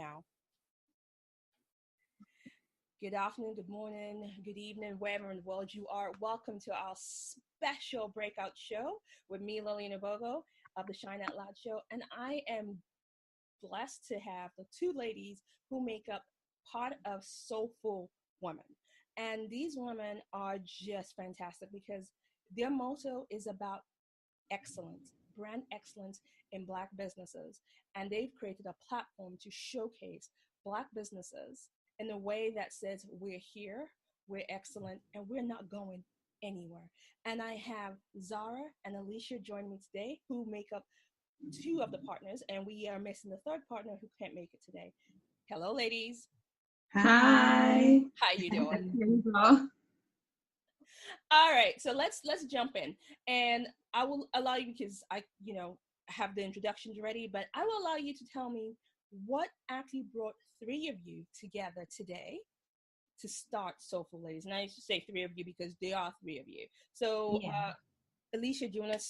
now. Good afternoon, good morning, good evening, wherever in the world you are. Welcome to our special breakout show with me, Lillian Abogo of the Shine Out Loud show. And I am blessed to have the two ladies who make up part of Soulful women. And these women are just fantastic because their motto is about excellence, brand excellence in Black businesses. And they've created a platform to showcase Black businesses in a way that says we're here, we're excellent, and we're not going anywhere. And I have Zara and Alysia joining me today, who make up two of the partners, and we are missing the third partner who can't make it today. Hello, ladies. Hi. How you doing? All right, so let's jump in, and I will allow you, because I have the introductions ready, but I will allow you to tell me what actually brought three of you together today to start Soulful Ladies. And I used to say three of you because there are three of you. So, Alysia, do you want to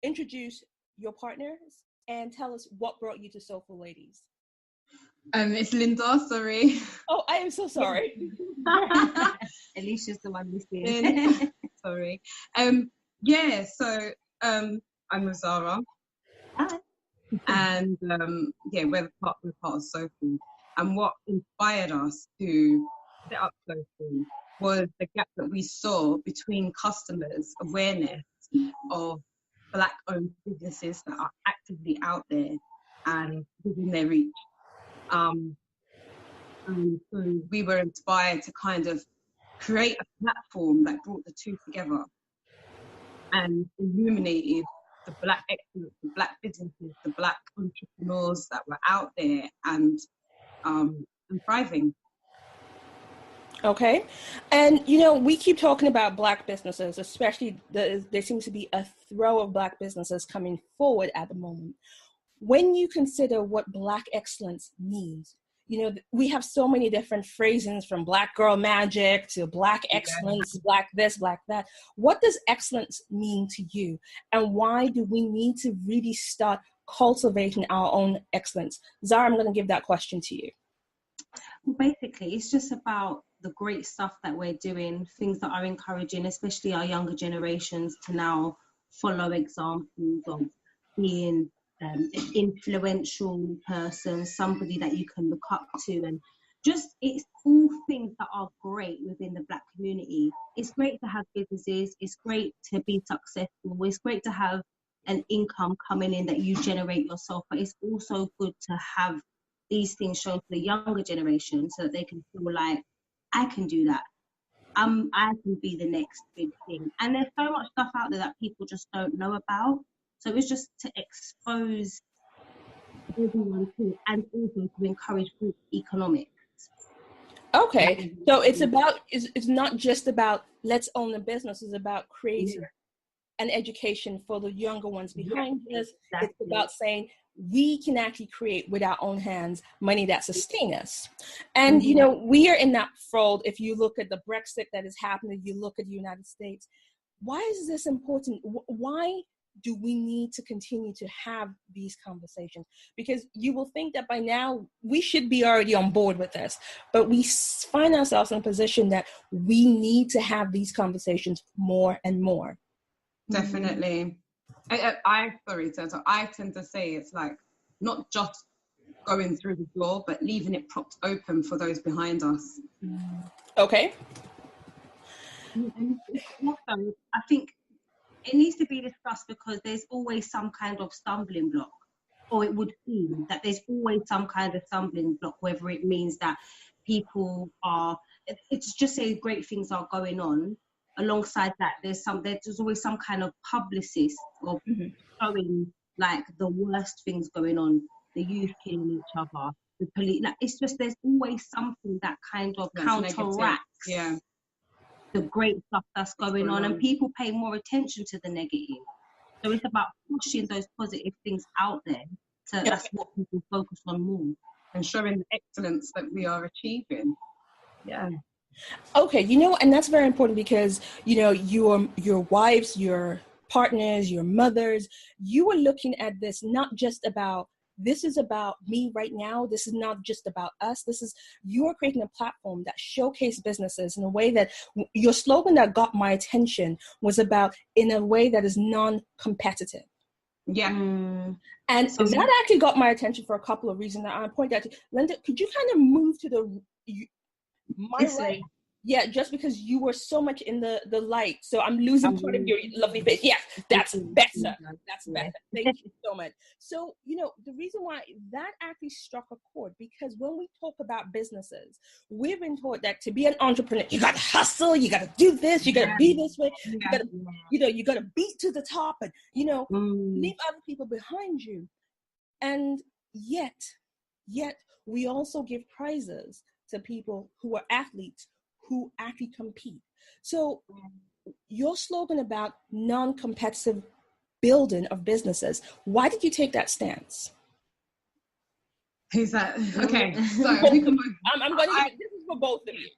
introduce your partners and tell us what brought you to Soulful Ladies? It's Linda, sorry. Oh, I am so sorry. Alicia's the one missing. Sorry. So I'm with Zara. Hi. And we're part of Sow-full. And what inspired us to set up Soulful was the gap that we saw between customers' awareness of Black-owned businesses that are actively out there and within their reach. And so we were inspired to kind of create a platform that brought the two together and illuminated the Black excellence, the Black businesses, the Black entrepreneurs that were out there and thriving. Okay. And, we keep talking about Black businesses, especially there seems to be a throw of Black businesses coming forward at the moment. When you consider what Black excellence means, we have so many different phrasings, from Black girl magic to Black excellence, Black this, Black that. What does excellence mean to you? And why do we need to really start cultivating our own excellence? Zara, I'm going to give that question to you. Well, basically, it's just about the great stuff that we're doing, things that are encouraging, especially our younger generations, to now follow examples of being an influential person, somebody that you can look up to, and just it's all things that are great within the Black community. It's great to have businesses, it's great to be successful, it's great to have an income coming in that you generate yourself, but it's also good to have these things shown to the younger generation so that they can feel like, I can do that. I can be the next big thing. And there's so much stuff out there that people just don't know about. So it's just to expose everyone to, and also to encourage group economics. Okay, so it's not just about let's own a business, it's about creating an education for the younger ones behind us. Exactly. It's about saying we can actually create with our own hands money that sustain us. And, we are in that fold. If you look at the Brexit that is happening, you look at the United States, why is this important? Why do we need to continue to have these conversations? Because you will think that by now we should be already on board with this, but we find ourselves in a position that we need to have these conversations more and more. Definitely. I tend to say it's like not just going through the door, but leaving it propped open for those behind us. Okay. And also, I think it needs to be discussed because there's always some kind of stumbling block, or it would seem that there's always some kind of stumbling block, whether it means that people are, it's just say great things are going on. Alongside that, there's always some kind of publicist or showing like the worst things going on, the youth killing each other, the police. Like, it's just there's always something that kind of counteracts the great stuff that's going on, and people pay more attention to the negative. So it's about pushing those positive things out there. So that's what people focus on more, and showing the excellence that we are achieving. Yeah. Okay, and that's very important because, your wives, your partners, your mothers, you are looking at this not just about this is about me right now. This is not just about us. You're creating a platform that showcase businesses in a way that your slogan that got my attention was about in a way that is non-competitive. Yeah. And so that actually got my attention for a couple of reasons that I point out to. Linda, could you kind of move to my right? Yeah, just because you were so much in the light. So I'm losing part of your lovely face. Yeah, that's better. That's better. Thank you so much. So, the reason why that actually struck a chord, because when we talk about businesses, we've been taught that to be an entrepreneur, you got to hustle, you got to do this, you got to be this way, you got to, you got to beat to the top and, leave other people behind you. And yet we also give prizes to people who are athletes who actually compete. So your slogan about non-competitive building of businesses, why did you take that stance? Who's that? Okay, so I'm going to this is for both of you.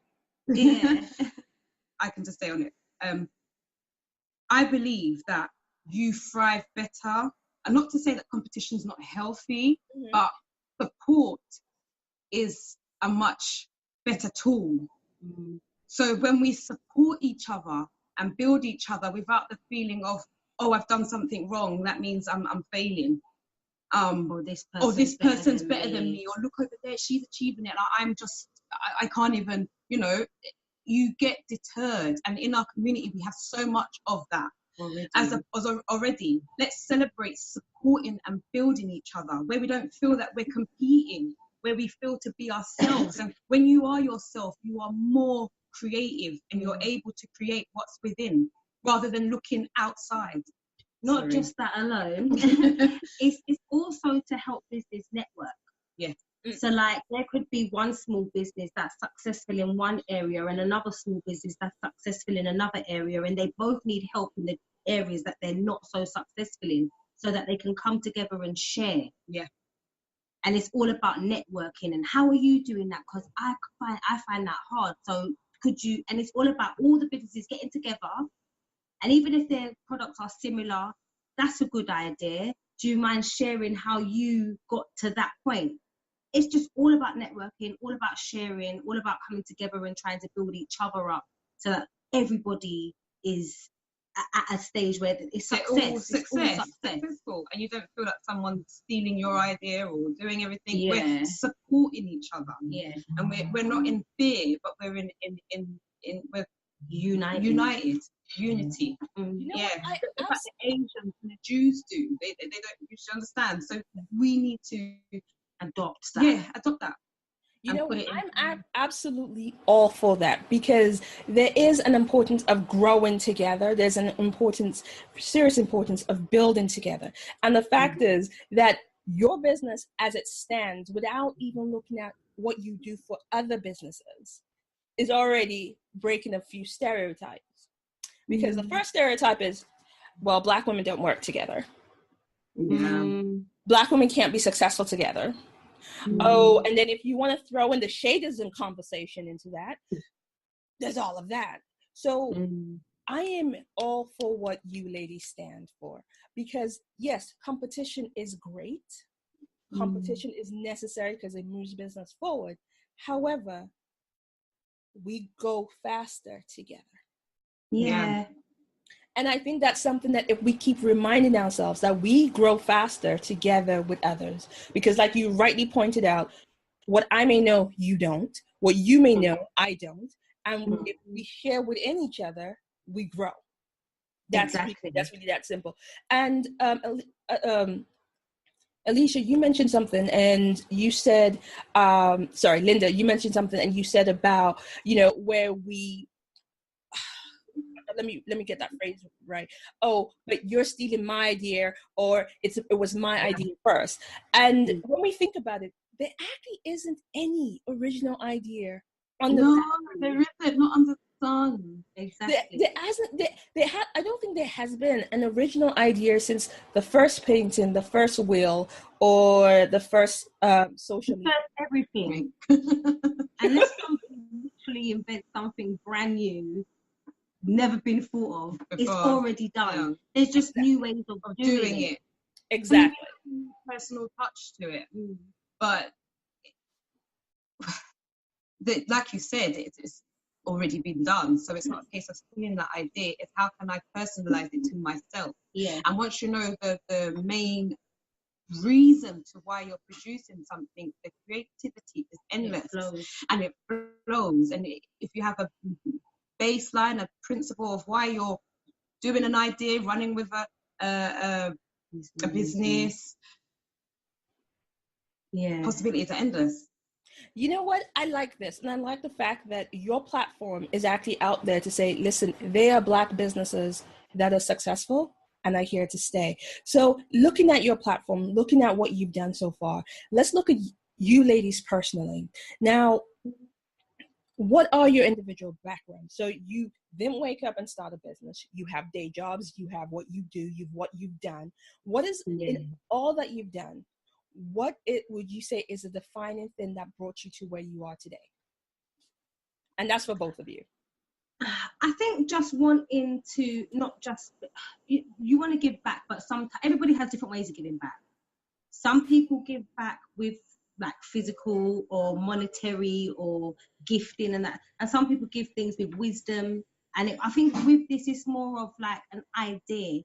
Yeah. I can just stay on it. I believe that you thrive better, and not to say that competition is not healthy, but support is a much better tool. So when we support each other and build each other without the feeling of, oh, I've done something wrong, that means I'm failing. Or this person's better than me, or look over there, she's achieving it. I can't even, you get deterred. And in our community, we have so much of that already. Let's celebrate supporting and building each other, where we don't feel that we're competing, where we feel to be ourselves. And when you are yourself, you are more creative and you're able to create what's within rather than looking outside. Not just that alone. it's also to help business network. Yeah. So like there could be one small business that's successful in one area and another small business that's successful in another area, and they both need help in the areas that they're not so successful in, so that they can come together and share. Yeah. And it's all about networking. And how are you doing that? Because I find that hard. So could you? And it's all about all the businesses getting together. And even if their products are similar, that's a good idea. Do you mind sharing how you got to that point? It's just all about networking, all about sharing, all about coming together and trying to build each other up so that everybody is at a stage where it's successful, and you don't feel like someone's stealing your idea or doing everything. We're supporting each other, and we're not in fear, but we're in we're united. Unity. That's what the Asians and the Jews do. They don't usually understand. So we need to adopt that. I'm absolutely all for that, because there is an importance of growing together. There's an serious importance of building together. And the fact is that your business as it stands, without even looking at what you do for other businesses, is already breaking a few stereotypes. Because the first stereotype is, well, Black women don't work together. Black women can't be successful together. Oh, and then if you want to throw in the shadism conversation into that, there's all of that. So I am all for what you ladies stand for, because yes, competition is great. Competition is necessary because it moves business forward. However, we go faster together. Yeah. And I think that's something that if we keep reminding ourselves that we grow faster together with others, because like you rightly pointed out, what I may know, you don't. What you may know, I don't. And if we share within each other, we grow. That's really that simple. And Alysia, you mentioned something, and you said, Linda, you mentioned something, and you said about, where we. Let me get that phrase right. Oh, but you're stealing my idea, or it was my idea first. And when we think about it, there actually isn't any original idea on the there isn't, not on the sun. Exactly. I don't think there has been an original idea since the first painting, the first wheel, or the first social media. Everything. Unless somebody literally invents something brand new, never been thought of, before. It's already done. There's just new ways of doing it. Exactly. Personal touch to it. But like you said, it's already been done. So it's not a case of stealing that idea. It's how can I personalize it to myself? Yeah. And once you know the main reason to why you're producing something, the creativity is endless, and it flows. And if you have a baseline, a principle of why you're doing an idea, running with a business, possibilities are endless. You know what? I like this. And I like the fact that your platform is actually out there to say, listen, there are Black businesses that are successful and are here to stay. So looking at your platform, looking at what you've done so far, let's look at you ladies personally. Now, what are your individual backgrounds? So you didn't wake up and start a business. You have day jobs. You have what you do. What you've done. What is in all that you've done? What would you say is a defining thing that brought you to where you are today? And that's for both of you. I think just wanting to not just, you want to give back, but sometimes everybody has different ways of giving back. Some people give back with like physical or monetary or gifting and that. And some people give things with wisdom. And I think with this, it's more of like an idea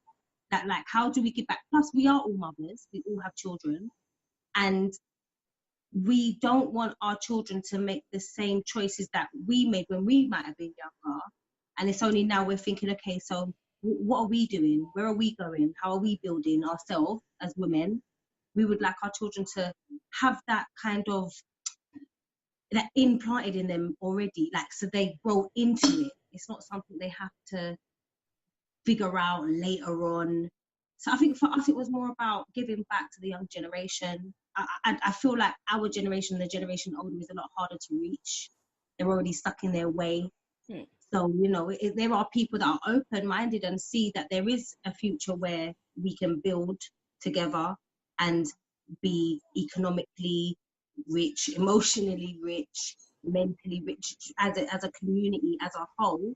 that like, how do we give back? Plus, we are all mothers. We all have children. And we don't want our children to make the same choices that we made when we might have been younger. And it's only now we're thinking, okay, so what are we doing? Where are we going? How are we building ourselves as women? We would like our children to have that kind of, that implanted in them already, like, so they grow into it. It's not something they have to figure out later on. So I think for us, it was more about giving back to the young generation. I feel like our generation, the generation older, is a lot harder to reach. They're already stuck in their way. So, you know, there are people that are open-minded and see that there is a future where we can build together and be economically rich, emotionally rich, mentally rich as a community, as a whole.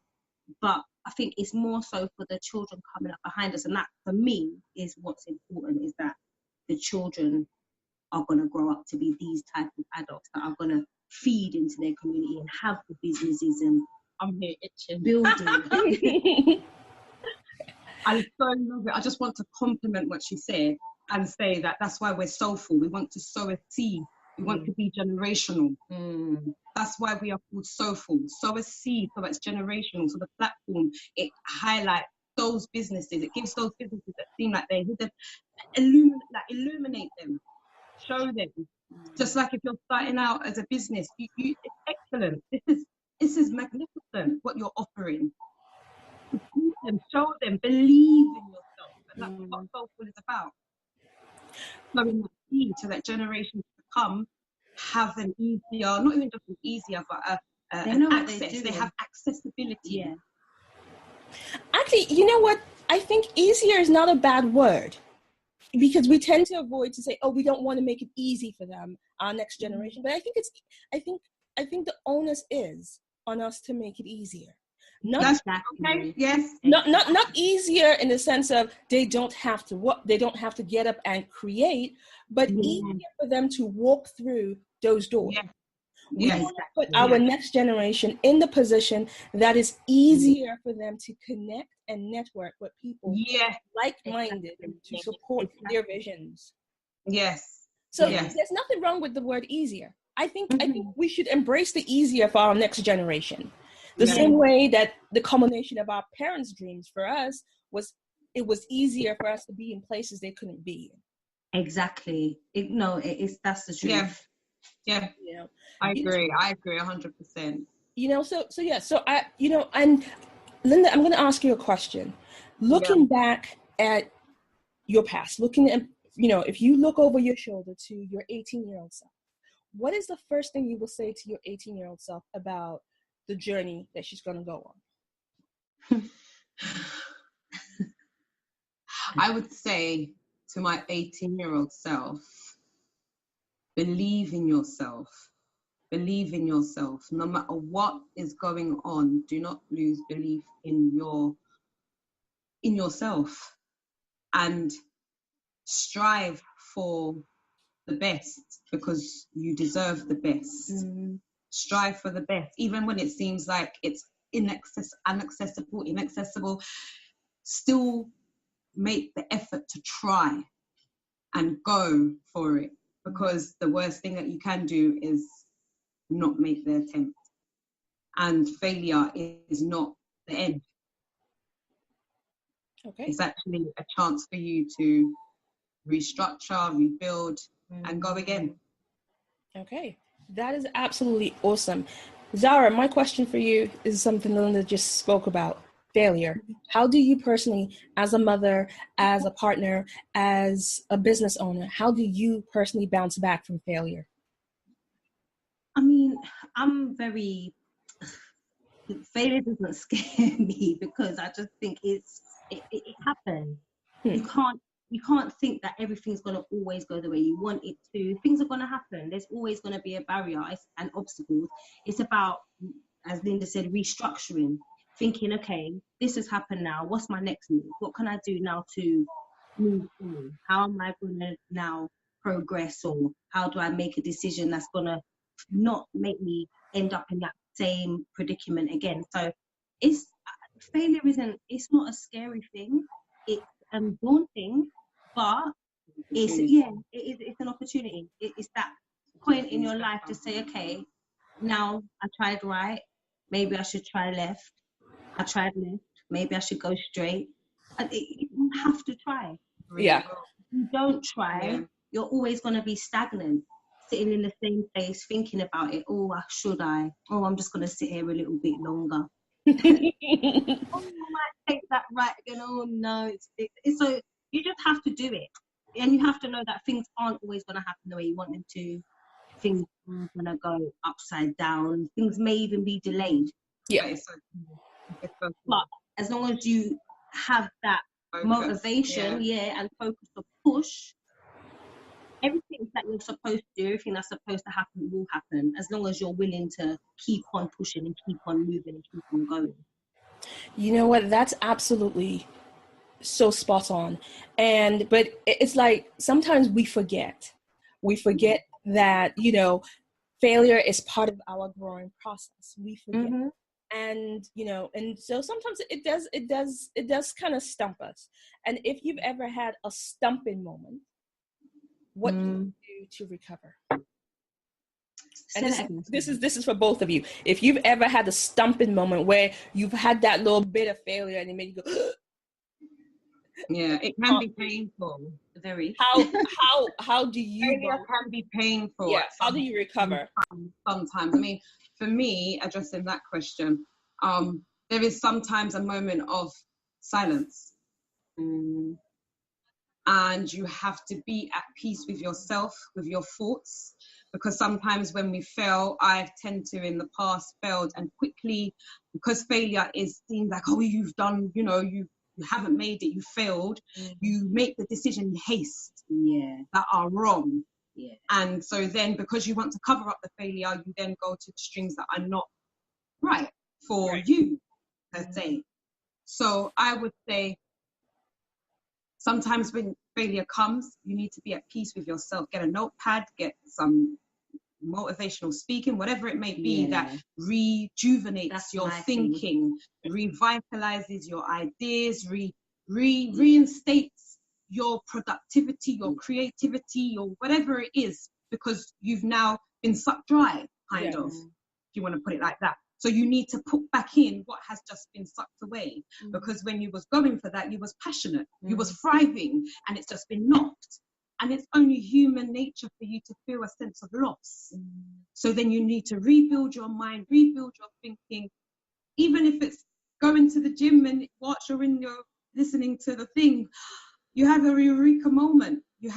But I think it's more so for the children coming up behind us. And that, for me, is what's important, is that the children are going to grow up to be these type of adults that are going to feed into their community and have the businesses and I'm here itching. Building. I so love it. I just want to compliment what she said and say that that's why we're soulful. We want to sow a seed. We want to be generational. That's why we are called Soulful. Sow a seed so it's generational. So the platform, it highlights those businesses. It gives those businesses that seem like they're hidden, illuminate them, show them. Just like if you're starting out as a business, it's excellent. This is magnificent what you're offering. Support them, show them, believe in yourself. And that's what Soulful is about. Sowing that seed so that generations to come have an easier, not even just an easier, but an access. They have accessibility. Yeah. Actually, you know what? I think easier is not a bad word, because we tend to avoid to say, oh, we don't want to make it easy for them, our next generation. But I think the onus is on us to make it easier. That's okay. Yes. Not easier in the sense of they don't have to get up and create, but easier for them to walk through those doors. Yeah. We want to put our next generation in the position that is easier for them to connect and network with people like-minded to support their visions. Yes. So there's nothing wrong with the word easier. I think we should embrace the easier for our next generation. The same way that the culmination of our parents' dreams for us was easier for us to be in places they couldn't be in. Exactly. That's the truth. Yeah. You know, I agree 100%. You know, so I, you know, and Linda, I'm going to ask you a question. Looking back at your past, looking at, you know, if you look over your shoulder to your 18-year-old self, what is the first thing you will say to your 18-year-old self about the journey that she's going to go on? I would say to my 18-year-old self, believe in yourself. Believe in yourself. No matter what is going on, do not lose belief in yourself. And strive for the best because you deserve the best. Strive for the best, even when it seems like it's inaccessible. Still make the effort to try and go for it, because the worst thing that you can do is not make the attempt. And failure is not the end. Okay. It's actually a chance for you to restructure, rebuild, and go again. Okay, that is absolutely awesome. Zara, my question for you is something Linda just spoke about, failure. How do you personally, as a mother, as a partner, as a business owner, how do you personally bounce back from failure? I mean, failure doesn't scare me, because I just think it happens. You can't think that everything's going to always go the way you want it to. Things are going to happen. There's always going to be a barrier and obstacles. It's about, as Linda said, restructuring, thinking, okay, this has happened now. What's my next move? What can I do now to move on? How am I going to now progress, or how do I make a decision that's going to not make me end up in that same predicament again? So failure it's not a scary thing. It's daunting, but it's an opportunity. It's that point in your life to say, okay, now I tried right, maybe I should try left. I tried left, maybe I should go straight. And you have to try. Yeah. If you don't try, you're always going to be stagnant, sitting in the same place, thinking about it. Oh, should I? Oh, I'm just going to sit here a little bit longer. Oh, I might take that right again. Oh no, so you just have to do it, and you have to know that things aren't always going to happen the way you want them to. Things are going to go upside down. Things may even be delayed. Yeah. But as long as you have that motivation, and focus to push, everything that you're supposed to do, everything that's supposed to happen will happen, as long as you're willing to keep on pushing and keep on moving and keep on going. You know what? That's absolutely so spot on. But it's like sometimes we forget that, failure is part of our growing process. We forget. And so sometimes it does kind of stump us. And if you've ever had a stumping moment, what do you do to recover? And this is for both of you. If you've ever had a stumping moment where you've had that little bit of failure and it made you go yeah, it can be painful. Very. How do you failure can be painful. Yeah, how do you recover? Sometimes. I mean, for me, addressing that question, there is sometimes a moment of silence. And you have to be at peace with yourself, with your thoughts, because sometimes when we fail, I tend to in the past failed, and quickly, because failure is seen like, oh, you've done, you haven't made it, you failed, you make the decision in haste that are wrong. And so then, because you want to cover up the failure, you then go to the strings that are not right for you, per se. So I would say, sometimes when failure comes, you need to be at peace with yourself. Get a notepad, get some motivational speaking, whatever it may be, that rejuvenates your thinking, revitalizes your ideas, reinstates your productivity, your creativity, or whatever it is, because you've now been sucked dry, kind of, if you want to put it like that. So you need to put back in what has just been sucked away, because when you was going for that, you was passionate, you was thriving, and it's just been knocked. And it's only human nature for you to feel a sense of loss. So then you need to rebuild your mind, rebuild your thinking, even if it's going to the gym and whilst you're listening to the thing, you have a eureka moment. You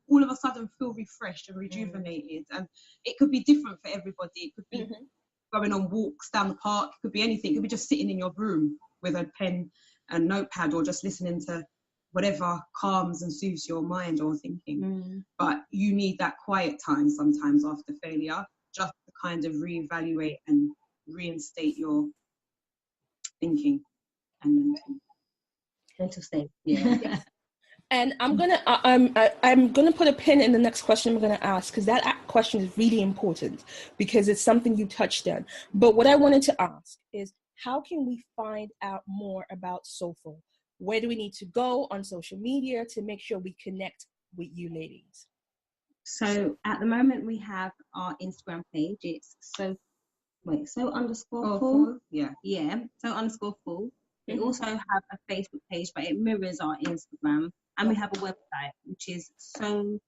all of a sudden feel refreshed and rejuvenated. And it could be different for everybody. It could be going on walks down the park. It could be anything. It could be just sitting in your room with a pen and notepad, or just listening to whatever calms and soothes your mind or thinking. But you need that quiet time sometimes after failure, just to kind of reevaluate and reinstate your thinking and mental state. Yes. And I'm gonna put a pin in the next question I'm gonna ask, because that question is really important because it's something you touched on. But what I wanted to ask is, how can we find out more about Soulful? Where do we need to go on social media to make sure we connect with you ladies? So at the moment we have our Instagram page. It's so_full. Yeah. So_full. We also have a Facebook page, but it mirrors our Instagram, and we have a website which is so_full.co.uk.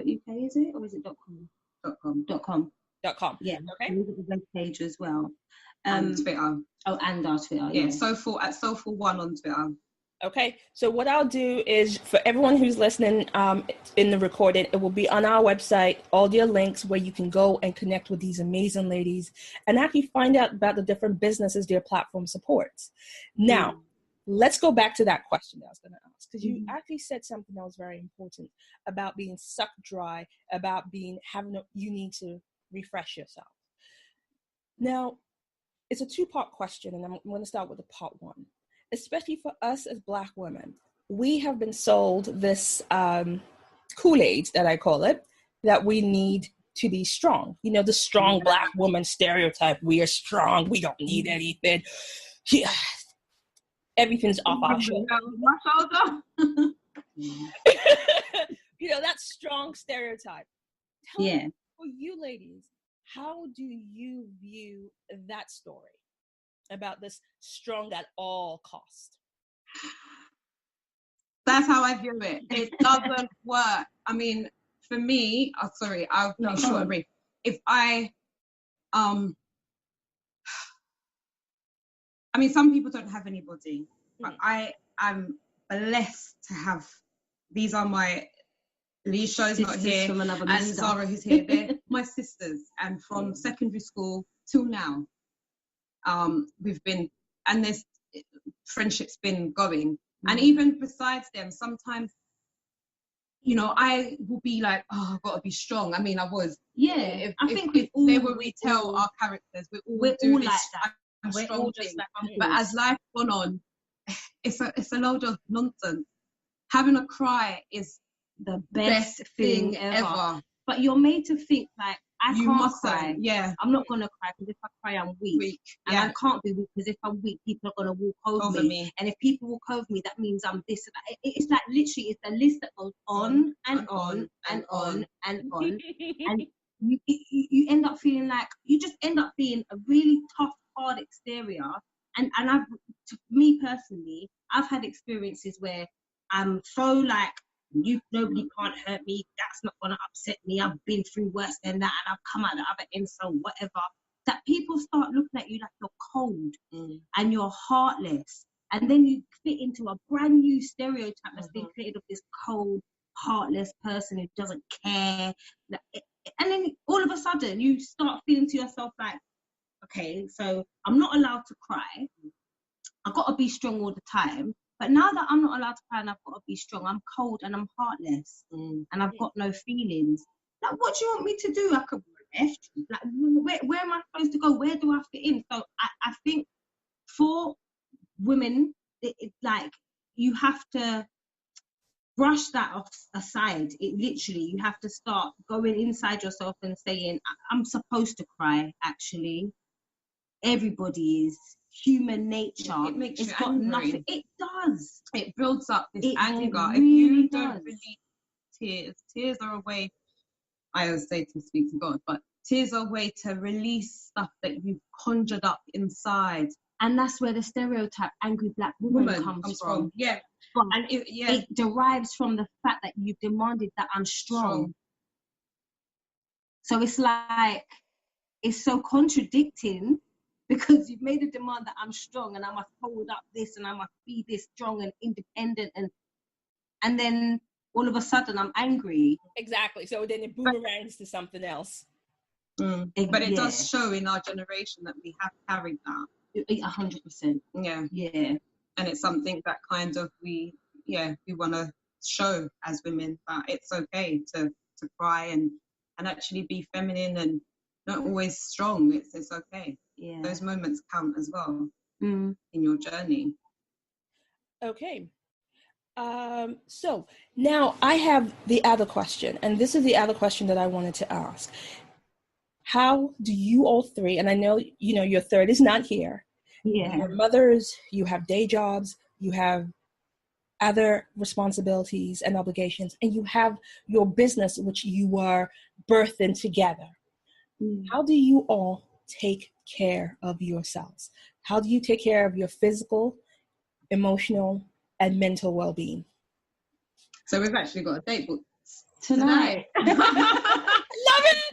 Is it, or is it .com? .com. Yeah. Okay. We have a web page as well. And Twitter. Oh, and our Twitter. Yeah. Soulful at Soulful1 on Twitter. Okay, so what I'll do is, for everyone who's listening in the recording, it will be on our website, all their links where you can go and connect with these amazing ladies and actually find out about the different businesses their platform supports. Now, let's go back to that question that I was going to ask, because you actually said something that was very important about being sucked dry, about you need to refresh yourself. Now, it's a two-part question, and I'm going to start with the part one. Especially for us as Black women, we have been sold this Kool-Aid, that I call it, that we need to be strong. You know, the strong Black woman stereotype. We are strong. We don't need anything. Yeah. Everything's off our shoulders. You know, that strong stereotype. Tell me, for you ladies, how do you view that story about this strong at all cost? That's how I view it. It doesn't work. I mean, for me, I'll be short and brief. If I mean, some people don't have anybody, but I am blessed to have, these are my, Alicia's not here, and Zara who's here. They're my sisters, and from secondary school till now, we've been, and this friendship's been going. And even besides them, sometimes, you know, I will be like, oh, I've got to be strong. I mean, I was. Yeah. I think if they will retell our characters, we're all like that. We're all just like, but as life's gone on, it's a load of nonsense. Having a cry is the best thing ever. But you're made to think like, you can't cry. Yeah. I'm not going to cry, because if I cry, I'm weak. And I can't be weak, because if I'm weak, people are going to walk over me. And if people walk over me, that means I'm this. It's like, literally, it's a list that goes on and on and on and on. And you end up feeling like, you just end up being a really tough, hard exterior. And me personally, I've had experiences where I'm so like, nobody can't hurt me, that's not gonna upset me, I've been through worse than that, and I've come out the other end, so whatever, that people start looking at you like you're cold and you're heartless, and then you fit into a brand new stereotype that's been created of this cold, heartless person who doesn't care, and then all of a sudden you start feeling to yourself like, okay, so I'm not allowed to cry, I've got to be strong all the time. But now that I'm not allowed to cry and I've got to be strong, I'm cold and I'm heartless and I've got no feelings. Like, what do you want me to do? I could be left. Like, where am I supposed to go? Where do I fit in? So I think for women, it's like, you have to brush that aside. It literally, you have to start going inside yourself and saying, I'm supposed to cry, actually. Everybody is. Human nature. It makes it's you got angry. Nothing. It does. It builds up this anger. Really if you does. don't release tears are a way, I always say to speak to God, but tears are a way to release stuff that you've conjured up inside. And that's where the stereotype angry Black woman comes from. Yeah. But it derives from the fact that you demanded that I'm strong. So it's like, it's so contradicting, because you've made a demand that I'm strong and I must hold up this and I must be this strong and independent, and then all of a sudden I'm angry. Exactly. So then it boomerangs to something else. But it does show in our generation that we have carried that. 100%. Yeah. And it's something that kind of we want to show as women, that it's okay to cry and actually be feminine and not always strong. It's okay. Yeah. Those moments count as well in your journey. Okay. So now I have the other question, and this is the other question that I wanted to ask. How do you all three, and I know, your third is not here. Yeah. Your mothers, you have day jobs, you have other responsibilities and obligations, and you have your business, which you are birthing together. How do you all take care of yourselves? How do you take care of your physical, emotional, and mental well-being? So we've actually got a date booked Tonight. Love it!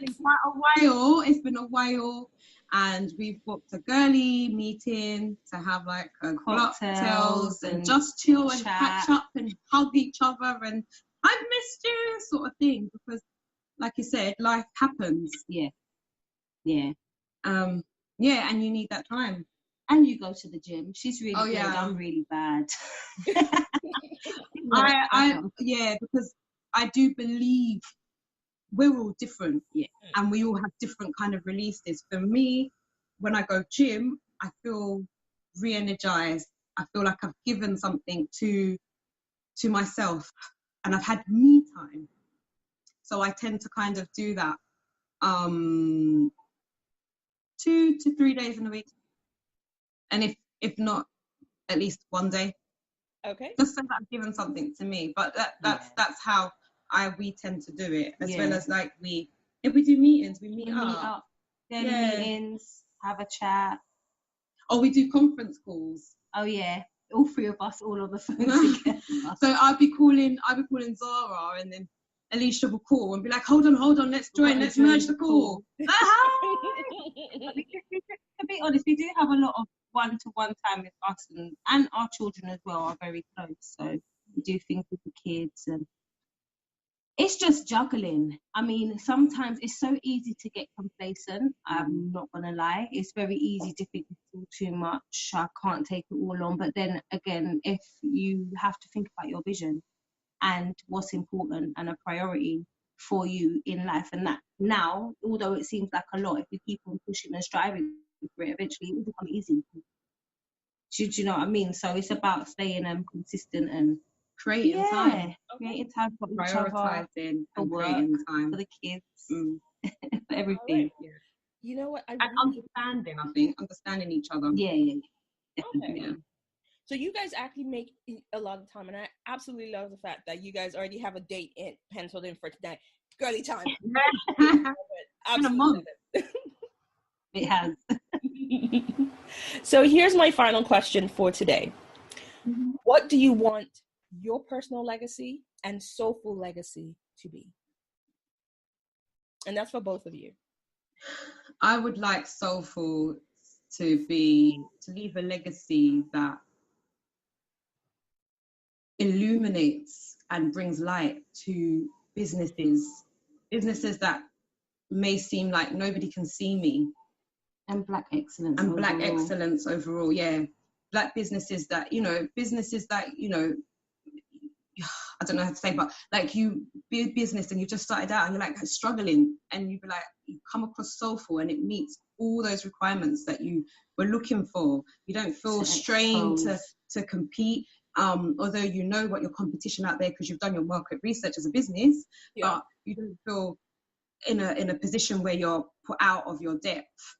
It's been quite a while. It's been a while. And we've booked a girly meeting to have like a cocktails and just chill and catch up and hug each other and I've missed you sort of thing, because like you said, life happens. Yeah. And you need that time. And you go to the gym. She's really good. Yeah. I'm really bad. Because I do believe we're all different, and we all have different kind of releases. For me, when I go gym, I feel re-energized. I feel like I've given something to myself, and I've had me time. So I tend to kind of do that 2 to 3 days in a week, and if not, at least one day. Okay. Just so that I've given something to me. But that's how we tend to do it, as well as like if we do meetings, we meet up. Daily meetings, have a chat. Oh, we do conference calls. Oh yeah, all three of us, all on the phone together. So I'll be calling Zara, and then Alysia will call and be like, hold on, let's merge the call. To be honest, we do have a lot of one-to-one time with us, and our children as well are very close. So we do things with the kids, and it's just juggling. I mean, sometimes it's so easy to get complacent. I'm not gonna lie. It's very easy to think too much. I can't take it all on. But then again, if you have to think about your vision and what's important and a priority for you in life, and that now, although it seems like a lot, if we keep on pushing and striving for it, eventually it will become easy. Do you know what I mean? So it's about staying consistent and creating time. Creating time for each other, prioritizing for and work, creating time for the kids, for everything. Right. Yeah. You know what? Understanding each other. Yeah. Definitely. Okay. So you guys actually make a lot of time, and I absolutely love the fact that you guys already have a date penciled in for tonight. Girly time. In a month. It has. So here's my final question for today. Mm-hmm. What do you want your personal legacy and Soulful legacy to be? And that's for both of you. I would like Soulful to leave a legacy that illuminates and brings light to businesses that may seem like nobody can see me. And Black excellence overall. Yeah. Black businesses that, I don't know how to say, but like you be a business and you just started out and you're like struggling, and you come across Soulful and it meets all those requirements that you were looking for. You don't feel strained to compete, although you know what your competition out there because you've done your market research as a business, but you don't feel in a position where you're put out of your depth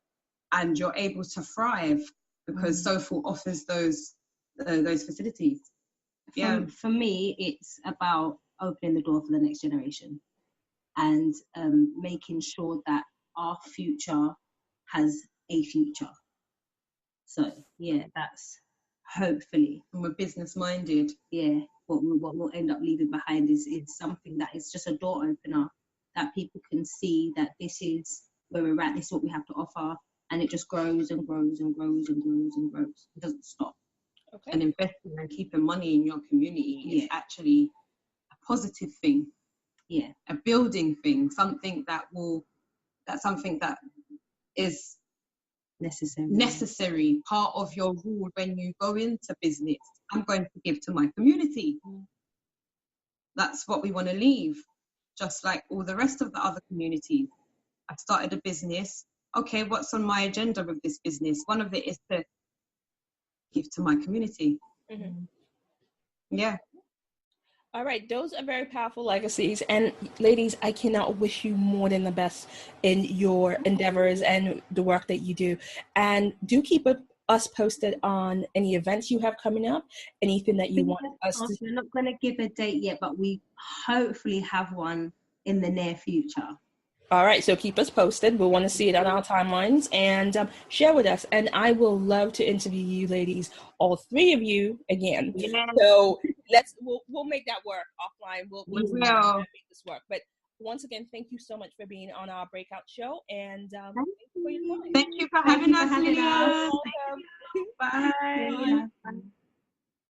and you're able to thrive because Soulful offers those facilities. For me, it's about opening the door for the next generation and making sure that our future has a future. So yeah, that's hopefully. And we're business minded. Yeah, what we'll end up leaving behind is something that is just a door opener, that people can see that this is where we're at, this is what we have to offer, and it just grows and grows and grows and grows and grows. It doesn't stop. Okay. And investing and keeping money in your community is actually a positive thing. Yeah. A building thing, something that is necessary, part of your rule when you go into business. I'm going to give to my community. That's what we want to leave, just like all the rest of the other communities. I started a business. Okay, what's on my agenda with this business? One of it is to give to my community. Mm-hmm. Yeah. All right, those are very powerful legacies. And ladies, I cannot wish you more than the best in your endeavors and the work that you do. And do keep us posted on any events you have coming up, anything that you want us to. We're not going to give a date yet, but we hopefully have one in the near future. All right, so keep us posted. We'll want to see it on our timelines and share with us. And I will love to interview you, ladies, all three of you again. Yeah. So we'll make that work offline. We'll make this work. But once again, thank you so much for being on our breakout show, and thank you for your time. Thank you for having us, Lydia. Bye. Bye.